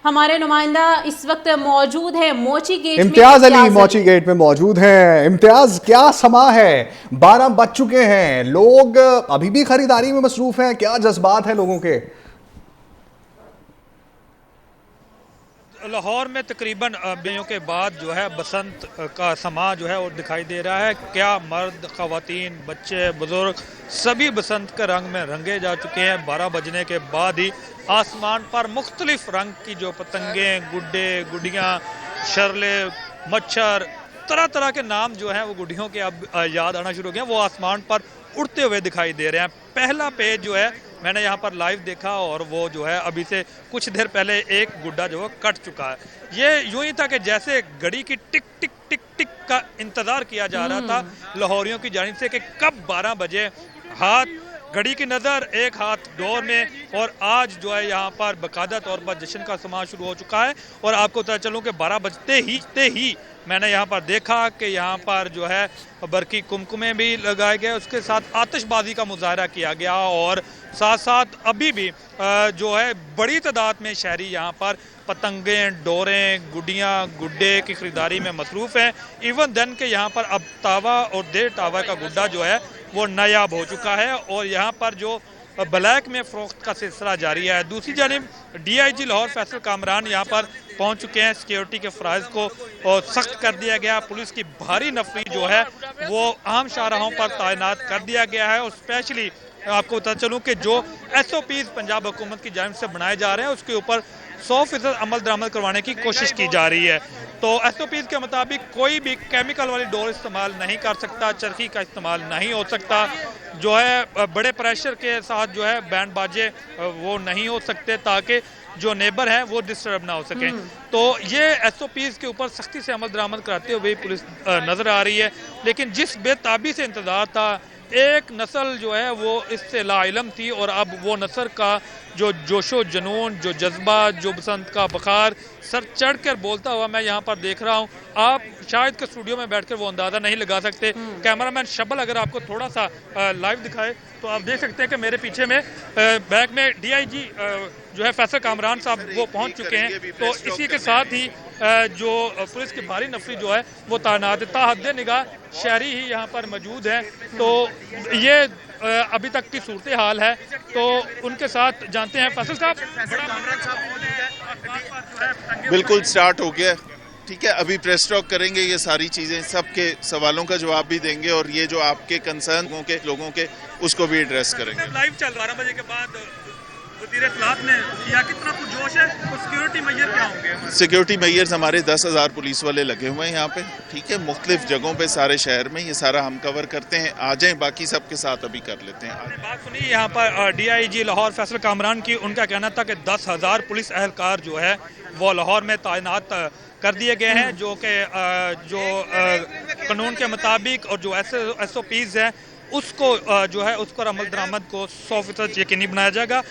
हमारे नुमाइंदा इस वक्त मौजूद है मोची गेट में। इम्तियाज अली मोची गेट में मौजूद हैं। इम्तियाज, क्या समा है? 12 बज चुके हैं, लोग अभी भी खरीदारी में मसरूफ हैं, क्या जज्बात हैं लोगों के? लाहौर में तकरीबन बियों के बाद जो है बसंत का समा जो है वो दिखाई दे रहा है। क्या मर्द, खवातीन, बच्चे, बुजुर्ग सभी बसंत के रंग में रंगे जा चुके हैं। 12 बजने के बाद ही आसमान पर मुख्तलिफ रंग की जो पतंगे, गुड्डे, गुडियाँ, शरले, मच्छर, तरह तरह के नाम जो हैं वो गुड्डियों के अब याद आना शुरू हो गए हैं। वो आसमान पर उड़ते हुए दिखाई दे रहे हैं। पहला पेज जो है मैंने यहाँ पर लाइव देखा और वो जो है अभी से कुछ देर पहले एक गुड्डा जो है कट चुका है। ये यूं ही था कि जैसे घड़ी की टिक टिक टिक टिक का इंतजार किया जा रहा था लाहौरियों की जानिब से कि कब 12 बजे। हाथ घड़ी की नज़र, एक हाथ डोर में, और आज जो है यहाँ पर बाकायदा तौर पर जश्न का समाज शुरू हो चुका है। और आपको पता चलूँ कि 12 बजते ही मैंने यहाँ पर देखा कि यहाँ पर जो है बरकी कुमकुमे भी लगाए गए, उसके साथ आतिशबाजी का मुजाहरा किया गया और साथ साथ अभी भी जो है बड़ी तादाद में शहरी यहाँ पर पतंगें, डोरें, गुडियाँ, गुड्डे की खरीदारी में मसरूफ़ हैं। इवन देन के यहाँ पर अब तावा और 1.5 तावा का गुड्डा जो है वो नायाब हो चुका है और यहाँ पर जो ब्लैक में फ़रोख्त का सिलसिला जारी है। दूसरी जानिब DIG लाहौर फैसल कामरान यहाँ पर पहुँच चुके हैं। सिक्योरिटी के फ़राइज़ को सख्त कर दिया गया। पुलिस की भारी नफरी जो है वो आम शाहराहों पर तैनात कर दिया गया है और स्पेशली आपको बता चलूँ कि जो SOPs पंजाब हुकूमत की जानिब से बनाए जा रहे हैं उसके ऊपर 100% अमल दरामद करवाने की कोशिश की जा रही है। तो SOPs के मुताबिक कोई भी केमिकल वाली डोर इस्तेमाल नहीं कर सकता, चरखी का इस्तेमाल नहीं हो सकता, जो है बड़े प्रेशर के साथ जो है बैंड बाजे वो नहीं हो सकते ताकि जो नेबर है वो डिस्टर्ब ना हो सके। तो ये SOPs के ऊपर सख्ती से अमल दरामद कराते हुए पुलिस नजर आ रही है। लेकिन जिस बेताबी से इंतजार था, एक नस्ल जो है वो इससे लाइलम थी और अब वो नस्ल का जो जोशो जनून, जो जज्बा, जो बसंत का बखार सर चढ़ कर बोलता हुआ मैं यहाँ पर देख रहा हूँ। आप शायद के स्टूडियो में बैठकर वो अंदाज़ा नहीं लगा सकते। कैमरामैन शबल अगर आपको थोड़ा सा लाइव दिखाए तो आप देख सकते हैं कि मेरे पीछे में बैक में DIG जो है फैसल कामरान साहब वो पहुँच चुके हैं। तो इसी के साथ ही जो पुलिस की भारी नफरी जो है वो तैनात है। ताहद्दे निगाह शहरी ही यहाँ पर मौजूद है। तो ये अभी तक की सूरत हाल है। तो उनके साथ जानते हैं फैसल साहब। बिल्कुल स्टार्ट हो गया, ठीक है। अभी प्रेस टॉक करेंगे, ये सारी चीज़ें सबके सवालों का जवाब भी देंगे और ये जो आपके कंसर्न लोगों के उसको भी एड्रेस करेंगे। लाइव चल 12 बजे के बाद वज़ीर इत्तलात ने किया, कितना पुरजोश है और सिक्योरिटी मेजर क्या होंगे? सिक्योरिटी मेजर्स हमारे 10,000 पुलिस वाले लगे हुए हैं यहाँ पे, ठीक है। मुख्तलिफ जगहों पे सारे शहर में ये सारा हम कवर करते हैं। आ जाएं, बाकी सबके साथ अभी कर लेते हैं। बात सुनिए यहाँ पर DIG लाहौर फैसल कामरान की, उनका कहना था कि 10,000 पुलिस एहलकार जो है वो लाहौर में तैनात कर दिए गए हैं, जो कि जो कानून के मुताबिक और जो SOPs हैं उसको जो है उस पर अमल दरामद को 100% यकीनी बनाया जाएगा।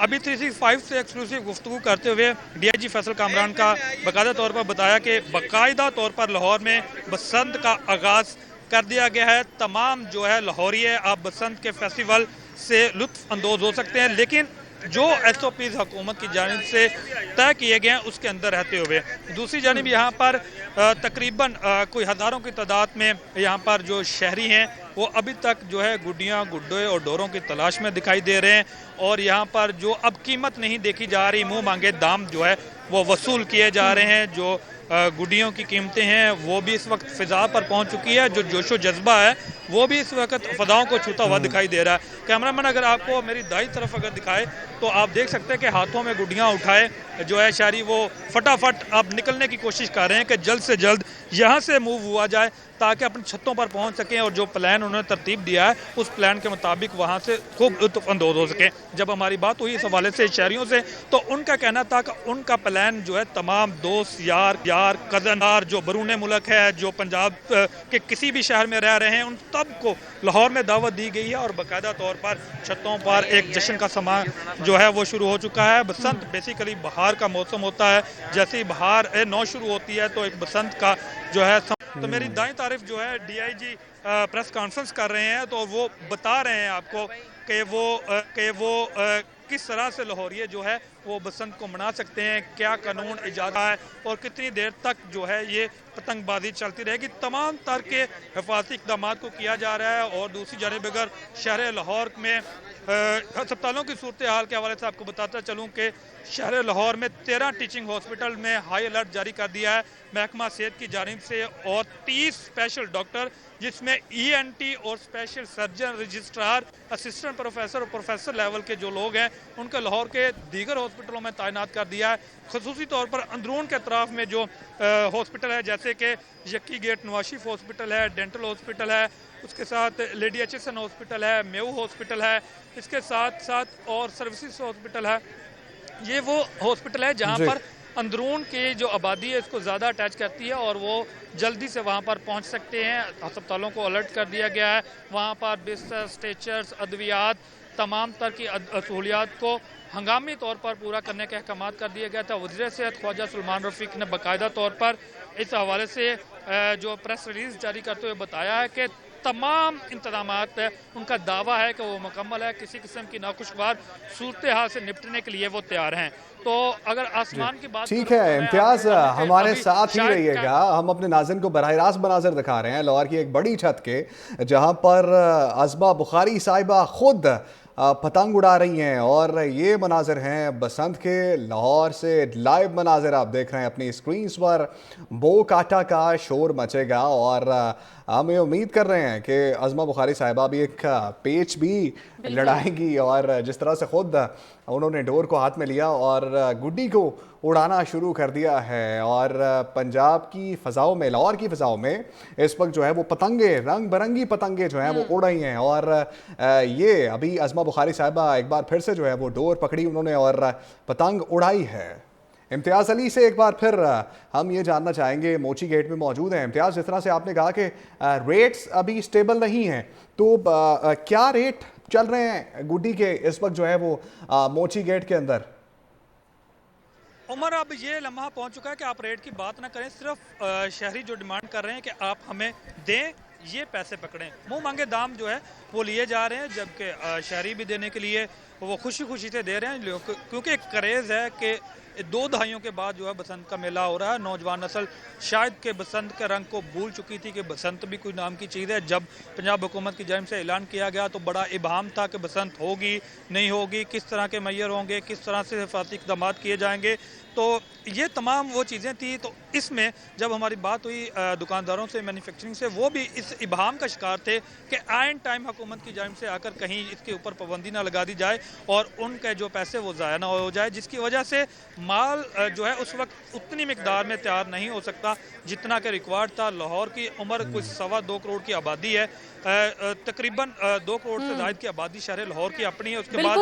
अभी 365 से एक्सक्लूसिव गुफ्तगू करते हुए DIG फैसल कामरान का बाकायदा तौर पर बताया कि बाकायदा तौर पर लाहौर में बसंत का आगाज़ कर दिया गया है। तमाम जो है लाहौरिये आप बसंत के फेस्टिवल से लुत्फ़ अंदोज़ हो सकते हैं, लेकिन जो SOPs हुकूमत की जानिब से तय किए गए हैं उसके अंदर रहते हुए। दूसरी जानिब यहाँ पर तकरीबन कोई हज़ारों की तादाद में यहाँ पर जो शहरी हैं वो अभी तक जो है गुड्डियाँ, गुड्डे और डोरों की तलाश में दिखाई दे रहे हैं और यहाँ पर जो अब कीमत नहीं देखी जा रही, मुँह मांगे दाम जो है वो वसूल किए जा रहे हैं। जो गुड्डियों की कीमतें हैं वो भी इस वक्त फ़िज़ा पर पहुंच चुकी है। जो जोशो जज्बा है वो भी इस वक्त फ़ज़ाओं को छूता हुआ दिखाई दे रहा है। कैमरामैन अगर आपको मेरी दाई तरफ अगर दिखाए तो आप देख सकते हैं कि हाथों में गुड्डियाँ उठाए जो है शहरी वो फटाफट अब निकलने की कोशिश कर रहे हैं कि जल्द से जल्द यहाँ से मूव हुआ जाए ताकि अपनी छतों पर पहुँच सकें और जो प्लान उन्होंने तरतीब दिया है उस प्लान के मुताबिक वहाँ से खूब लुत्फ़अंदोज़ हो सकें। जब हमारी बात हुई इस हवाले से शहरियों से तो उनका कहना था कि उनका प्लान जो है तमाम दोस्त, यार, कज़नदार जो बरूने मुल्क है, जो पंजाब के किसी भी शहर में रह रहे हैं, उन सब को लाहौर में दावत दी गई है और बाकायदा तौर पर छतों पर एक जश्न का समा जो है वो शुरू हो चुका है। बसंत बेसिकली बहार का मौसम होता है, जैसे ही बहार नौ शुरू होती है तो एक बसंत का जो है तो मेरी दाएं तारीफ जो है DIG प्रेस कॉन्फ्रेंस कर रहे हैं तो वो बता रहे हैं आपको कि वो किस तरह से लाहौरिये जो है वो बसंत को मना सकते हैं, क्या कानून इजाज़त है और कितनी देर तक जो है ये पतंगबाजी चलती रहेगी। तमाम तरह के हिफाजती इक़दाम को किया जा रहा है। और दूसरी जानिब अगर शहर लाहौर में अस्पतालों की सूरत हाल के हवाले से आपको बताता चलूँ कि शहर लाहौर में 13 टीचिंग हॉस्पिटल में हाई अलर्ट जारी कर दिया है महकमा सेहत की जानिब से, और 30 स्पेशल डॉक्टर जिसमें ENT और special surgeon, registrar, assistant professor और प्रोफेसर लेवल के जो लोग हैं उनके लाहौर के दीगर हॉस्पिटलों में तैनात कर दिया है। खसूसी तौर पर अंदरून के अतराफ में जो हॉस्पिटल है जैसे कि यक्की गेट नवाशिफ हॉस्पिटल है, डेंटल हॉस्पिटल है, उसके साथ लेडी HSN हॉस्पिटल है, मेऊ हॉस्पिटल है, इसके साथ साथ और सर्विसेज हॉस्पिटल है। ये वो हॉस्पिटल है जहाँ पर अंदरून की जो आबादी है इसको ज़्यादा अटैच करती है और वो जल्दी से वहाँ पर पहुँच सकते हैं। अस्पतालों को अलर्ट कर दिया गया है, वहाँ पर बिस्तर, स्ट्रेचर्स, अद्वियात, तमाम तरह की सहूलियात को हंगामी तौर पर पूरा करने के अहकाम कर दिया गया था। वज़ीर सेहत ख्वाजा सलमान रफ़ीक ने बाकायदा तौर पर इस हवाले से जो प्रेस रिलीज़ जारी करते हुए बताया है कि तमाम इंतजामात है, उनका दावा है कि वो मुकम्मल है, किसी किस्म की नाखुशगवार सूरत हाल से निपटने के लिए वो तैयार हैं। तो अगर आसमान की बात ठीक है इम्तियाज, हमारे साथ ही रहिएगा। हम अपने नाज़रीन को बराह रास्त मनाज़र दिखा रहे हैं लाहौर की एक बड़ी छत के, जहां पर अज़मा बुखारी साहिबा खुद पतंग उड़ा रही हैं और ये मनाजिर हैं बसंत के। लाहौर से लाइव मनाजिर आप देख रहे हैं अपनी स्क्रीन्स पर। बो काटा का शोर मचेगा और हम ये उम्मीद कर रहे हैं कि अज़मा बुखारी साहिबा भी एक पेच भी लड़ाएंगी और जिस तरह से खुद उन्होंने डोर को हाथ में लिया और गुड्डी को उड़ाना शुरू कर दिया है। और पंजाब की फ़ज़ाओं में, लाहौर की फ़ज़ाओं में इस वक्त जो है वो पतंगे, रंग बिरंगी पतंगे जो हैं वो उड़ रही हैं। और ये अभी अज़मा बुखारी साहिबा एक बार फिर से जो है वो डोर पकड़ी उन्होंने और पतंग उड़ाई है। इम्तियाज़ अली से एक बार फिर हम ये जानना चाहेंगे, मोची गेट में मौजूद हैं इम्तियाज़। जिस तरह से आपने कहा कि रेट्स अभी स्टेबल नहीं हैं, तो क्या रेट चल रहे हैं गुड्डी के इस वक्त जो है वो मोची गेट के अंदर? उमर, अब ये लम्हा पहुंच चुका है कि आप रेट की बात ना करें, सिर्फ शहरी जो डिमांड कर रहे हैं कि आप हमें दें, ये पैसे पकड़ें, मुंह मांगे दाम जो है वो लिए जा रहे हैं। जबकि शहरी भी देने के लिए वो खुशी खुशी से दे रहे हैं, क्योंकि एक क्रेज़ है कि 2 दहाइयों के बाद जो है बसंत का मेला हो रहा है। नौजवान नस्ल शायद के बसंत के रंग को भूल चुकी थी कि बसंत भी कोई नाम की चीज़ है। जब पंजाब हुकूमत की जानिब से ऐलान किया गया तो बड़ा इबाहम था कि बसंत होगी नहीं होगी, किस तरह के मैयर होंगे, किस तरह से हिफाजती इक़दाम किए जाएंगे। तो ये तमाम वो चीज़ें थी। तो इसमें जब हमारी बात हुई दुकानदारों से, मैन्युफैक्चरिंग से, वो भी इस इबाहम का शिकार थे कि आइन टाइम हुकूमत की जानिब से आकर कहीं इसके ऊपर पाबंदी ना लगा दी जाए और उनके जो पैसे वो ज़ाया ना हो जाए, जिसकी वजह से माल जो है उस वक्त उतनी मिकदार में तैयार नहीं हो सकता जितना कि रिक्वायर्ड था। लाहौर की उम्र कुछ 2.25 करोड़ की आबादी है, तकरीबन 2 करोड़ से ज़ायद की आबादी शहर लाहौर की अपनी है। उसके बाद